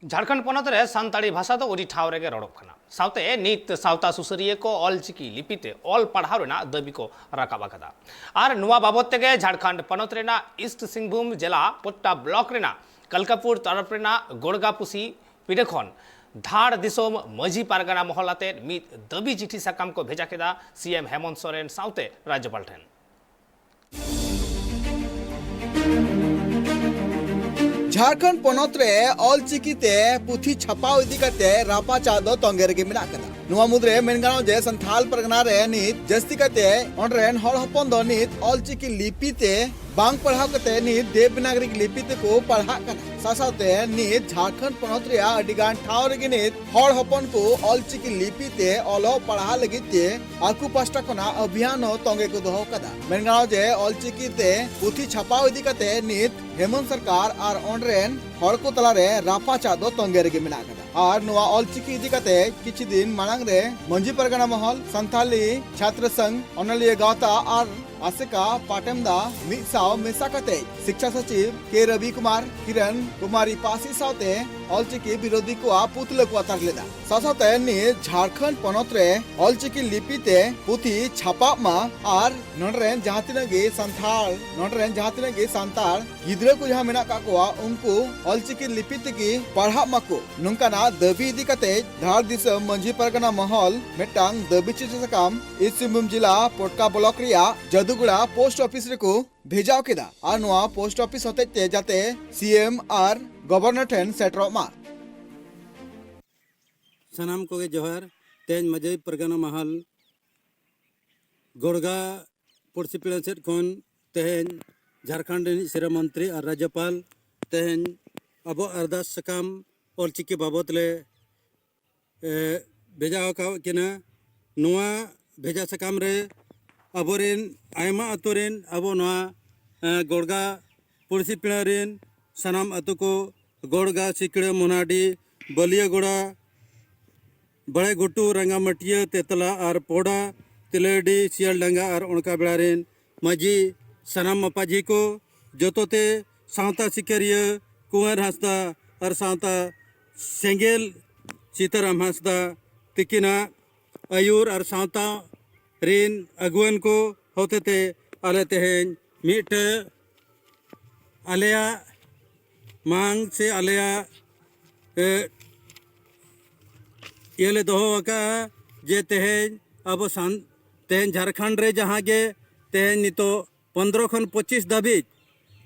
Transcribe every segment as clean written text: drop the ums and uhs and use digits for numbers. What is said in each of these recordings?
झारखंड पनत रे सानताड़ी भाषा तो ओडी ठाव रेगे रड़ोब खाना सावते नित सावता सुसरिये को ऑलचिकी लिपिते ऑल पढ़ाव रेना दाबी को राकाब आकादा आर नुआ बाबत तेगे झारखंड पनत रेना ईस्ट सिंहभूम जिला पोट्टा ब्लॉक रेना कलकापुर तरफ रेना गोड़गापुसी पीढ़े खन धाड़ दिसोम मजी पारगाना महलाते मित दाबी चिठी साकाम को भेजा केदा सीएम हेमंत सोरेन सावते राज्यपाल ठेन झारखंड पनत रे ऑलचिकीते पुथी छापाव इदी करते रापा चादो तोंगेर के मिला कदा नुआ मुद्रे मेनगांव जे संथाल परगना रे नित जस्ती करते ऑनरेन हर हपन दो नित ऑलचिकी लिपिते बांग पढ़ाव करते नित देवनागरी लिपिते को पढ़ा कना सासाते नित झारखंड पनत रे अडिगान ठाव रे नित हर हपन को ऑलचिकी लिपिते ऑलो पढ़ा लगिते आकु पास्टा कोना अभियान तोंगे को दोहो कदा मेनगांव जे ऑलचिकीते पुथी छापाव इदी करते नित हेमंत सरकार आर ऑनरेन हर को तला रे रापा चादो तोंगे रे मिला कदा और नुआ ऑलचिकी इदी करते किछि दिन मांग रे मंजी परगना महल संथाली छात्र संघ अनलिय गावता और आसेका पाटेमदा मिसाव मेसाकते शिक्षा सचिव के रवि कुमार किरण कुमारी पासी सावते ऑलचिकी विरोधी को पुतले को अतार लेदा सासाते नि झारखंड पनत रे ऑलचिकी लिपिते पुथी छापा मा और नडरेन जहातिनगे संथाल नडरेन जहातिनगे संताल गिद्रा को जहां मेना का कोआ उनको ऑलचिकी लिपिते की पढ़ा माको नुंकाना दाबी इदी कते धार दिसम मंजी परगना महल मेटांग दाबी चिठी सकाम ईस्ट सिंहभूम जिला पोटका ब्लॉक रिया जदुगुड़ा पोस्ट ऑफिस रे को भेजाव केदा और नुआ पोस्ट ऑफिस होते जाते सीएम और गवर्नर ठेन सेटरो मा सनाम को जोहर तेज मजई परगना महल गोड़गा पुरसी पीड़ा सेट खन तेहन झारखंड सिरा मंत्री और राज्यपाल तेहन अब अरदास सकाम ऑलचिकी बाबत ले भेजा किना नुआ भेजा सकाम रे अबोरेन आयमा अतोरेन अबो नुआ गोड़गा पुरसी पीड़ा रेन सनाम अतु को गोड़गा सिकड़े मोनाडी बलियागोड़ा बड़े गुटू रंगामटिया तेतला और पोड़ा तिलेडी सियालडांगा और उनका बेड़ारेन मजी सनाम मपाजी को जोतोते सावता सिकरिया कुंवर हंसदा और सावता सेंगेल सीताराम हंसदा तिकिना आयूर और सावता रेन अगुवन को होते थे आले तेहन मिट आलेया मांग से आलेया ये दोहो का जे तेहन अब तेहन झारखंड रे जहाँ गे तेहन नितो 15 खन 25 धाबिज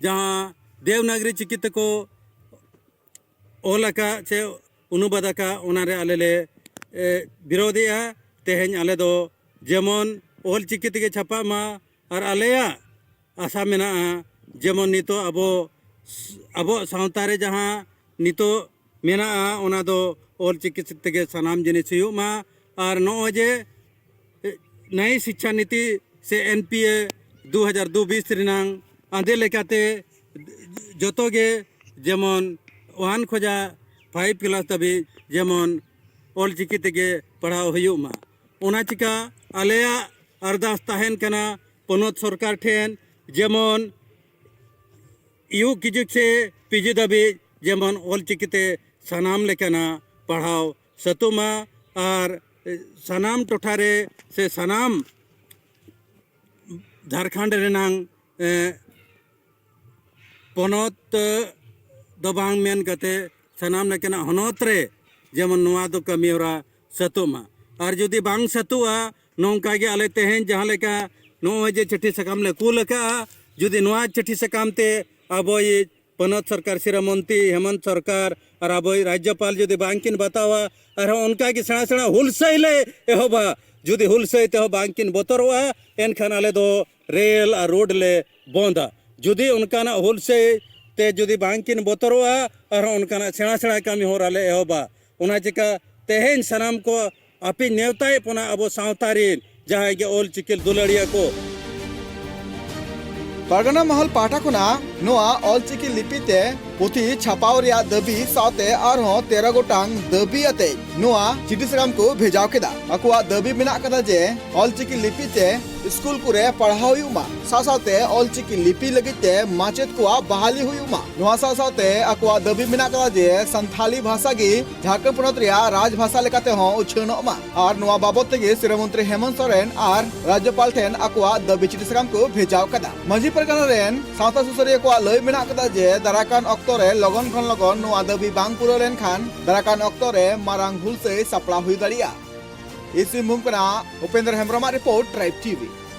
जहाँ देवनागरी चिकित को ओलका से अनुवाद का उनारे आले ले विरोधिया तेहन आले दो जेमन ओल चिकित के छापा मा और आलेया आशा मेना जेमन नितो अबो सावतारे जहाँ नितो मेना ओना दो ओल चिकित्सक तेगे सनाम जिनिस मा और नौजे नई शिक्षा नीति से एनपीए 2022 रिनांग आंदे लेकाते जोतोगे जेमन 1 खोजा 5 क्लास तभी जेमन ओल चिकी तेगे पढ़ाव हुयुग मा ओना चिका आलेया अरदास ताहेन कना पनत सरकार ठेन जेमन यू किजुक से पीजी दबी जेमन ओल चिकीते सनाम लेकना पढ़ाव सतुमा और सनाम टोठारे से सनाम झारखंड रेनांग पनत दबांग मेन कते सनाम लेकना हनत रे जेमन नुआ दो कमीरा सतुमा और जुदी बांग सतुआ नौका गे आले तेहन जहाँ लेका नो जे चिठी सकाम ले कुल का जुदी नुआ चिठी सकाम ते अब ये पनत सरकार सिरा मंत्री हेमंत सरकार और अब राज्यपाल जुदी बांकिन बतावा और उनका की सेना सेना हुलसई ले एहोबा जुदी हुलसई ते बांकिन बतरवा एनखान आले दो रेल और रोड ले बोंदा जुदी उनका ना हुलसई ते जुदी बांकिन बतरवा और उनका ना सेना सेना कमी हो रहा एहोबा उना चिका तेहन सनाम को अपि नेवताए पुना अब सावतारीन जहाँ के ओल चिकिल दुलड़िया को परगना महल पाठा खुना नुआ ऑलचिकी लिपिते पुथी छापाव रिया दाबी सावते आरहों 13 गोटांग दाबी अते नुआ चिठी सकाम को भेजाव केदा अकुआ दाबी मेना कदा जे ऑलचिकी लिपिते स्कूल कुरे पढ़ाव हुयुमा सासाते ऑलचिकी लिपि लगिते माचेत को बहाली हुयुमा नोआ सासाते अकवा दबी मिना कदा जे संथाली भाषा गी झारखंड पोनोत रिया राजभाषा लेकाते हो उछनोमा और नोआ बाबत तेगे सिरमंत्री हेमंत सोरेन और राज्यपाल ठेन अकवा दबी चिठी साकाम को भेजाव कदा मांझी परगना रेन सावता सुसरिया को लय मिना कदा जे दराकान ऑक्टो रे लगन खन लगन नोआ दबी बांग पुरो लेन खान दराकान ऑक्टो रे मारांग भूल से सपड़ा हुई दाड़िया इसी मुमकना Upendra Hembram report Tribe TV.